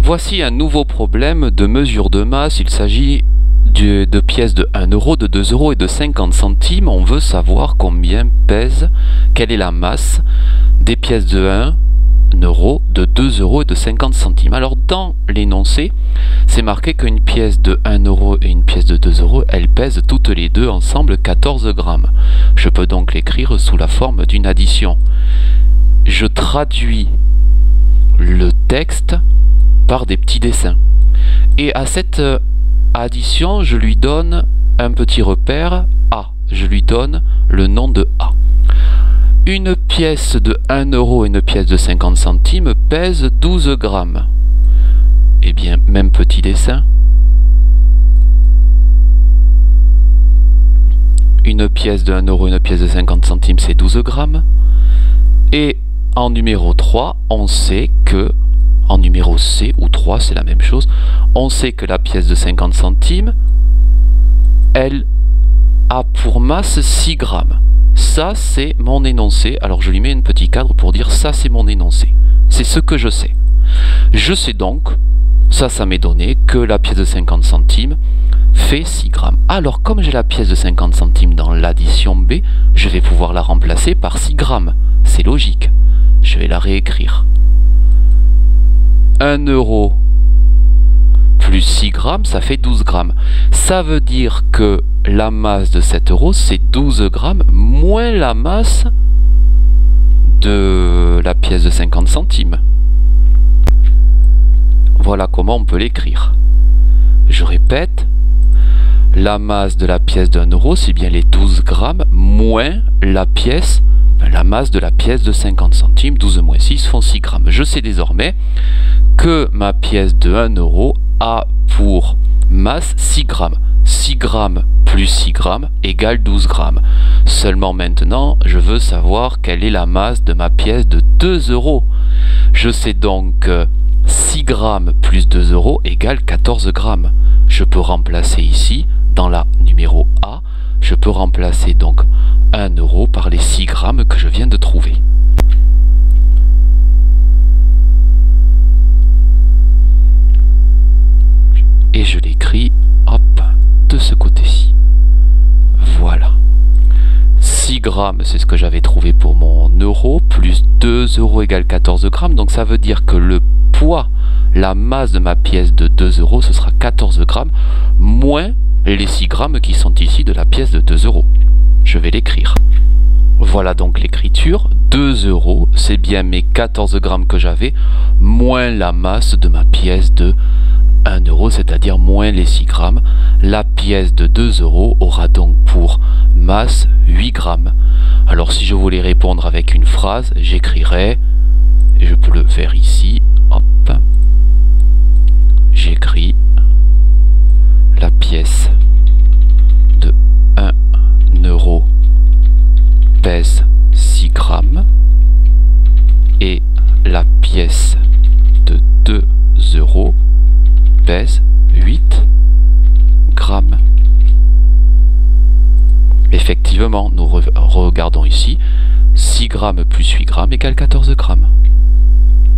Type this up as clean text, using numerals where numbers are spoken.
Voici un nouveau problème de mesure de masse. Il s'agit de pièces de 1 euro, de 2 euros et de 50 centimes. On veut savoir combien pèse, quelle est la masse des pièces de 1 euro, de 2 euros et de 50 centimes. Alors dans l'énoncé, c'est marqué qu'une pièce de 1 euro et une pièce de 2 euros, elles pèsent toutes les deux ensemble 14 grammes. Je peux donc l'écrire sous la forme d'une addition. Je traduis le texte par des petits dessins. Et à cette addition, je lui donne un petit repère A. Je lui donne le nom de A. Une pièce de 1 euro et une pièce de 50 centimes pèsent 12 grammes. Eh bien, même petit dessin. Une pièce de 1 euro et une pièce de 50 centimes, c'est 12 grammes. Et en numéro 3, on sait que, en numéro C ou 3, c'est la même chose, on sait que la pièce de 50 centimes, elle a pour masse 6 grammes. Ça, c'est mon énoncé. Alors, je lui mets un petit cadre pour dire ça, c'est mon énoncé. C'est ce que je sais. Je sais donc, ça m'est donné, que la pièce de 50 centimes fait 6 grammes. Alors, comme j'ai la pièce de 50 centimes dans l'addition B, je vais pouvoir la remplacer par 6 grammes. C'est logique. Je vais la réécrire. 1 euro plus 6 grammes, ça fait 12 grammes. Ça veut dire que la masse de 7 euros, c'est 12 grammes moins la masse de la pièce de 50 centimes. Voilà comment on peut l'écrire. Je répète, la masse de la pièce de 1 euro, c'est bien les 12 grammes moins la masse de la pièce de 50 centimes. 12 moins 6 font 6 grammes. Je sais désormais que ma pièce de 1 euro a pour masse 6 grammes. 6 grammes plus 6 grammes égale 12 grammes. Seulement maintenant, je veux savoir quelle est la masse de ma pièce de 2 euros. Je sais donc que 6 grammes plus 2 euros égale 14 grammes. Je peux remplacer ici, dans la numéro A, je peux remplacer donc 1 euro par les 6 grammes que je viens de trouver. Et je l'écris, hop, de ce côté-ci. Voilà. 6 grammes, c'est ce que j'avais trouvé pour mon euro, plus 2 euros égale 14 grammes. Donc ça veut dire que le poids, la masse de ma pièce de 2 euros, ce sera 14 grammes, moins les 6 grammes qui sont ici de la pièce de 2 euros. Je vais l'écrire. Voilà donc l'écriture. 2 euros, c'est bien mes 14 grammes que j'avais, moins la masse de ma pièce de 1 euro, c'est-à-dire moins les 6 grammes. La pièce de 2 euros aura donc pour masse 8 grammes. Alors si je voulais répondre avec une phrase, j'écrirais, et je peux le faire ici, hop, j'écris la pièce de 1 euro pèse 6 grammes et la pièce de 2 euros pèse 8 grammes. Effectivement, nous regardons ici, 6 grammes plus 8 grammes égale 14 grammes.